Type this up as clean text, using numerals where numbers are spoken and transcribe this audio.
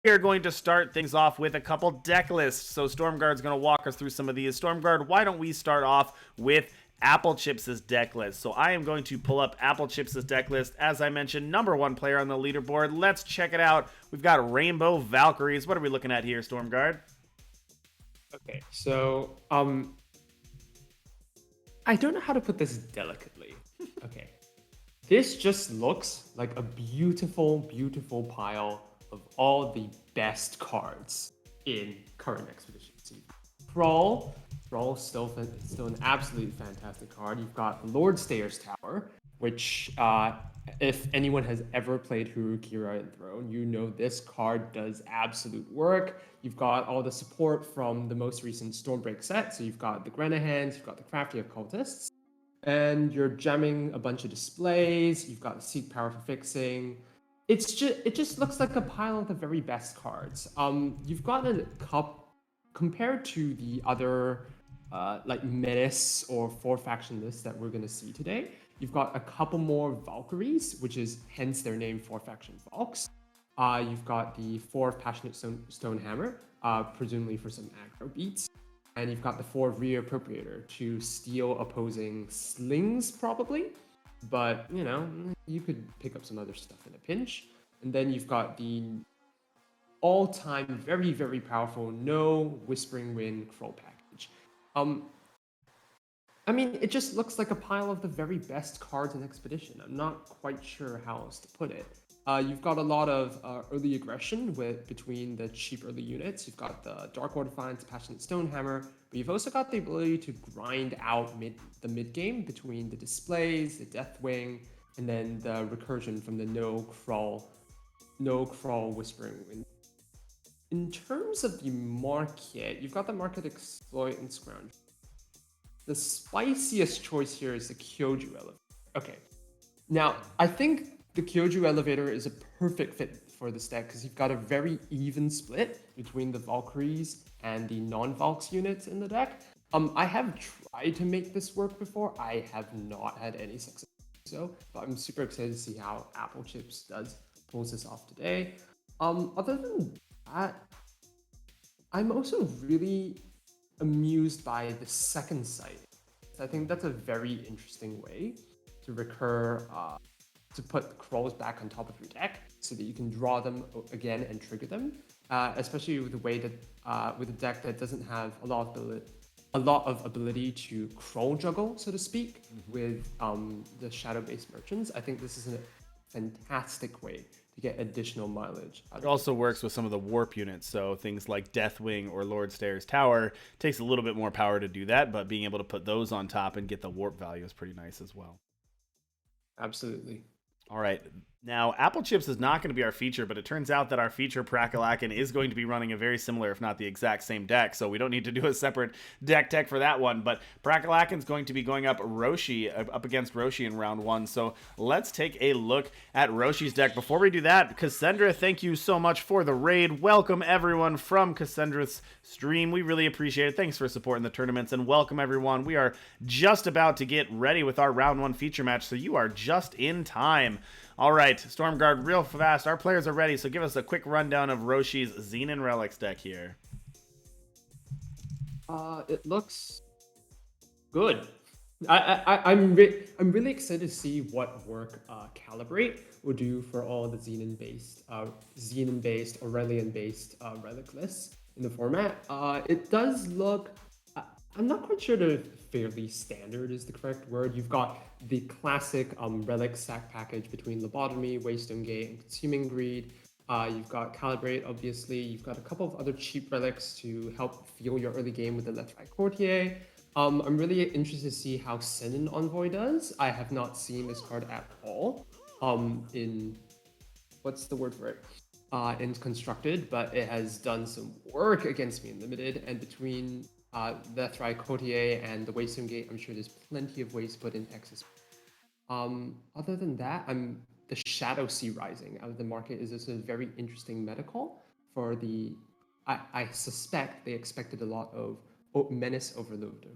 We are going to start things off with a couple deck lists. So Stormguard's going to walk us through some of these. Stormguard, why don't we start off with Apple Chips' deck list? So I am going to pull up Apple Chips' deck list. As I mentioned, number one player on the leaderboard. Let's check it out. We've got Rainbow Valkyries. What are we looking at here, Stormguard? Okay, so I don't know how to put this delicately. Okay, this just looks like a beautiful, beautiful pile of all the best cards in current Expedition. So Crawl, Crawl's still an absolutely fantastic card. You've got Lord Stayer's Tower, which if anyone has ever played Hurukira and Throne, you know this card does absolute work. You've got all the support from the most recent Stormbreak set. So you've got the Grenahans, you've got the Crafty Occultists, and you're jamming a bunch of displays. You've got Seek Power for fixing. It just looks like a pile of the very best cards. You've got a cup compared to the other like Menace or four faction lists that we're gonna see today. You've got a couple more Valkyries, which is hence their name, four faction Valks. You've got the four Passionate Stonehammer, presumably for some aggro beats. And you've got the four Reappropriator to steal opposing slings, probably. But, you know, you could pick up some other stuff in a pinch. And then you've got the all-time very, very powerful No Whispering Wind Kroll package. I mean, it just looks like a pile of the very best cards in Expedition. I'm not quite sure how else to put it. You've got a lot of early aggression between the cheap early units. You've got the Dark Order Defiance, Passionate Stonehammer, but you've also got the ability to grind out the mid game between the displays, the Deathwing, and then the recursion from the No Crawl Whispering Wind. In terms of the market, you've got the market exploit and scrounge. The spiciest choice here is the Kyoju Elevator. Okay, now I think the Kyoju Elevator is a perfect fit for this deck because you've got a very even split between the Valkyries and the non-Valks units in the deck. I have tried to make this work before. I have not had any success. But I'm super excited to see how Apple Chips pulls this off today. Other than that, I'm also really amused by the second sight. I think that's a very interesting way to recur, to put crawls back on top of your deck so that you can draw them again and trigger them, especially with the way that with a deck that doesn't have a lot of ability to crawl juggle, so to speak, with the shadow-based merchants. I think this is a fantastic way to get additional mileage. It also works with some of the warp units, so things like Deathwing or Lord Stayer's Tower takes a little bit more power to do that, but being able to put those on top and get the warp value is pretty nice as well. Absolutely. All right. Now, Apple Chips is not going to be our feature, but it turns out that our feature, Prakalakin, is going to be running a very similar, if not the exact same deck, so we don't need to do a separate deck tech for that one. But Prakalakin's going to be going up against Roshi in round one, so let's take a look at Roshi's deck. Before we do that, Cassandra, thank you so much for the raid. Welcome, everyone, from Cassandra's stream. We really appreciate it. Thanks for supporting the tournaments, and welcome, everyone. We are just about to get ready with our round one feature match, so you are just in time. All right, Stormguard, real fast. Our players are ready, so give us a quick rundown of Roshi's Xenan Relics deck here. It looks good. I'm really excited to see what work Calibrate will do for all the Xenan-based Aurelian-based relic lists in the format. It does look. I'm not quite sure the fairly standard is the correct word. You've got the classic relic sack package between Lobotomy, Waystone Gate, and Consuming Greed. You've got Calibrate, obviously. You've got a couple of other cheap relics to help fuel your early game with the Letrai Courtier. I'm really interested to see how Senin Envoy does. I have not seen this card at all in, what's the word for it? In Constructed, but it has done some work against me in Limited, and between Letrai Courtier and the Waystone Gate, I'm sure there's plenty of ways to put in Texas. Other than that, the Shadow Sea Rising out of the market is also a very interesting meta call for the. I suspect they expected a lot of Menace Overload